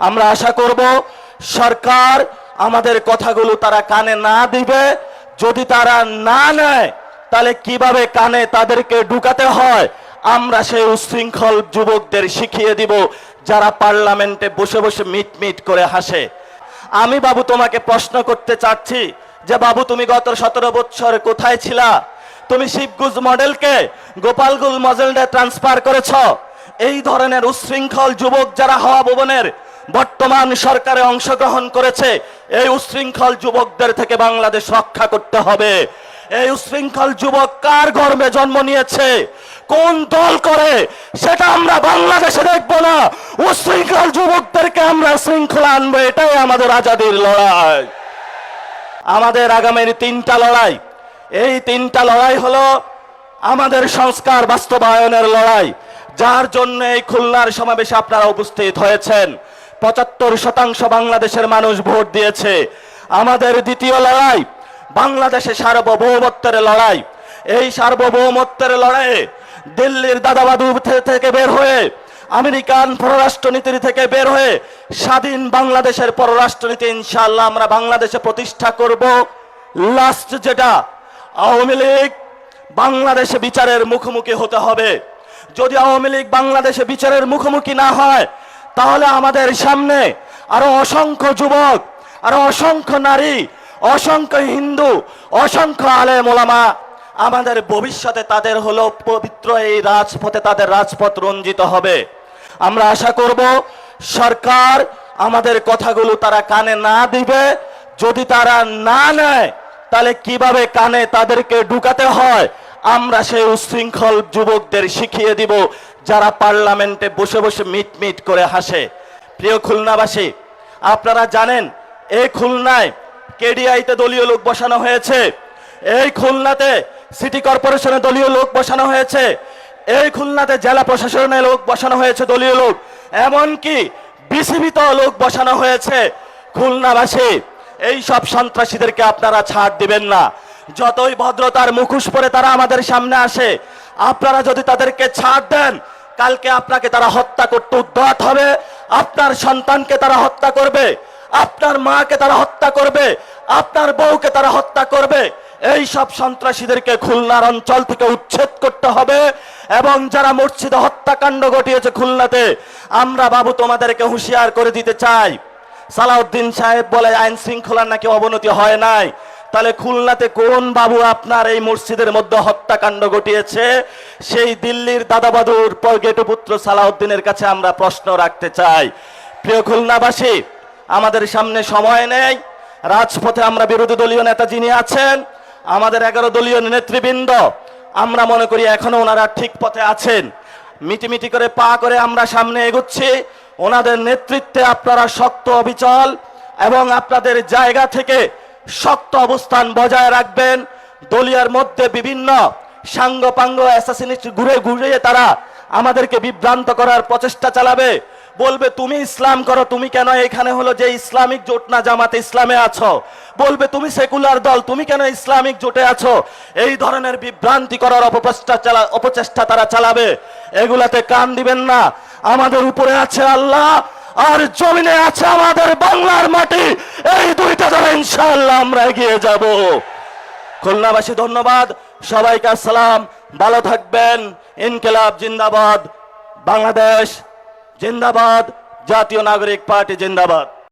আমরা আশা করব সরকার আমাদের কথাগুলো তারা কানে না দিবে। যদি তারা না নেয় তাহলে কিভাবে কানে তাদেরকে ঢুকাতে হয় আমরা সেই উশৃঙ্খল যুবকদের শিখিয়ে দিব, যারা পার্লামেন্টে বসে বসে মিট মিট করে হাসে। আমি বাবু তোমাকে প্রশ্ন করতে চাচ্ছি যে বাবু, তুমি গত 17 বছর কোথায় ছিলা? তুমি শিবগুজ মডেলকে গোপালগুল মডেলে ট্রান্সফার করেছ। এই ধরনের উশৃঙ্খল যুবক যারা হাওয়া ভবনের বর্তমান সরকারে অংশগ্রহণ করেছে, এই উশৃঙ্খল যুবকদের থেকে বাংলাদেশ রক্ষা করতে হবে। এই উশৃঙ্খল যুবক কার গর্ভে জন্ম নিয়েছে, কোন দল করে, সেটা আমরা বাংলাদেশে দেখব না। উশৃঙ্খল যুবকদেরকে আমরা শৃঙ্খলা আনবো, এটাই আমাদের আজাদির লড়াই। আমাদের আগামীর 3টা লড়াই। এই 3টা লড়াই হলো আমাদের সংস্কার বাস্তবায়নের লড়াই, যার জন্য এই খুলনার সমাবেশে আপনারা উপস্থিত হয়েছেন। 75% বাংলাদেশের মানুষ ভোট দিয়েছে। আমাদের দ্বিতীয় লড়াই বাংলাদেশে সার্বভৌমত্বের লড়াই। এই সার্বভৌমত্বের লড়াইয়ে দিল্লির দাদাবাদু থেকে বের হয়ে, আমেরিকান পররাষ্ট্রনীতি থেকে বের হয়ে স্বাধীন বাংলাদেশের পররাষ্ট্রনীতি ইনশাআল্লাহ আমরা বাংলাদেশে প্রতিষ্ঠা করব। লাস্ট যেটা, আওয়ামী লীগ বাংলাদেশে বিচারের মুখোমুখি হতে হবে। যদি আওয়ামী লীগ বাংলাদেশে বিচারের মুখোমুখি না হয় তাহলে আমাদের সামনে আরো অসংখ্য যুবক, আরো অসংখ্য নারী, অসংখ্য হিন্দু, অসংখ্য আলেম ওলামা, আমাদের ভবিষ্যতে তাদের হলো পবিত্র এই রাজপথে তাদের রাজপথ রঞ্জিত হবে। আমরা আশা করব সরকার আমাদের কথাগুলো তারা কানে না দিবে। যদি তারা না নেয় তাহলে কিভাবে কানে তাদেরকে ঢুকাতে হয় আমরা সেই উশৃঙ্খল যুবকদের শিখিয়ে দিব, যারা পার্লামেন্টে বসে বসে মিট মিট করে হাসে। প্রিয় খুলনাবাসী, আপনারা জানেন এই খুলনায় কেডিআইতে দলীয় লোক বসানো হয়েছে, এই খুলনাতে সিটি কর্পোরেশনে দলীয় লোক বসানো হয়েছে, এই খুলনাতে জেলা প্রশাসনে লোক বসানো হয়েছে দলীয় লোক, এমনকি বিসিবিতে লোক বসানো হয়েছে। খুলনাবাসী, এই সব সন্ত্রাসীদেরকে আপনারা ছাড় দিবেন না। যতই ভদ্রতার মুখোশ পরে তারা আমাদের সামনে আসে, আপনারা যদি তাদেরকে ছাড় দেন, কালকে আপনাকে তারা হত্যা করতে উদ্যত হবে, আপনার সন্তানকে তারা হত্যা করবে, আপনার মাকে তারা হত্যা করবে, আপনার বউকে তারা হত্যা করবে। এই সব সন্ত্রাসীদেরকে খুলনার অঞ্চল থেকে উচ্ছেদ করতে হবে। এবং যারা মসজিদে হত্যাকাণ্ড ঘটিয়েছে খুলনাতে, আমরা বাবু তোমাদেরকে হুঁশিয়ার করে দিতে চাই। সালাউদ্দিন সাহেব বলে আইন শৃঙ্খলার নাকি অবনতি হয় নাই, তাহলে খুলনাতে কোন বাবু আপনার এই মসজিদের মধ্যে হত্যাকাণ্ড ঘটিয়েছে? সেই দিল্লির দাদাবাদুর গেটুপুত্র সালাউদ্দিনের কাছে আমরা প্রশ্ন রাখতে চাই। প্রিয় খুলনাবাসী, আমাদের সামনে সময় নেই। রাজপথে আমরা বিরোধী দলীয় নেতা যিনি আছেন, আমাদের 11 দলীয় নেতৃবৃন্দ, আমরা মনে করি এখনো ওনারা ঠিক পথে আছেন। মিটিমিটি করে পা করে আমরা সামনে এগোচ্ছি। ওনাদের নেতৃত্বে আপনারা শক্ত অবিচল এবং আপনাদের জায়গা থেকে শক্ত অবস্থান বজায় রাখবেন। দলীয়ের মধ্যে বিভিন্ন সাঙ্গপাঙ্গ অ্যাসাসিনিস্ট ঘুরে ঘুরে তারা আমাদেরকে বিভ্রান্ত করার প্রচেষ্টা চালাবে। বলবে তুমি ইসলাম করো, তুমি কেন এখানে হলো যে ইসলামিক জোট না জামাতে ইসলামে আছো? বলবে তুমি সেকুলার দল, তুমি কেন ইসলামিক জোটে আছো? এই ধরনের বিভ্রান্তি করার অপচেষ্টা তারা চালাবে। এগুলাতে কান দিবেন না। আমাদের উপরে আছে আল্লাহ, আর জমিনে আছে আমাদের বাংলার মাটি। এই দুইটা ধরে ইনশাআল্লাহ আমরা এগিয়ে যাব। খুলনাবাসী ধন্যবাদ, সবাইকে আসসালাম, ভালো থাকবেন। ইনকিলাব জিন্দাবাদ, বাংলাদেশ জিন্দাবাদ, জাতীয় নাগরিক পার্টি জিন্দাবাদ।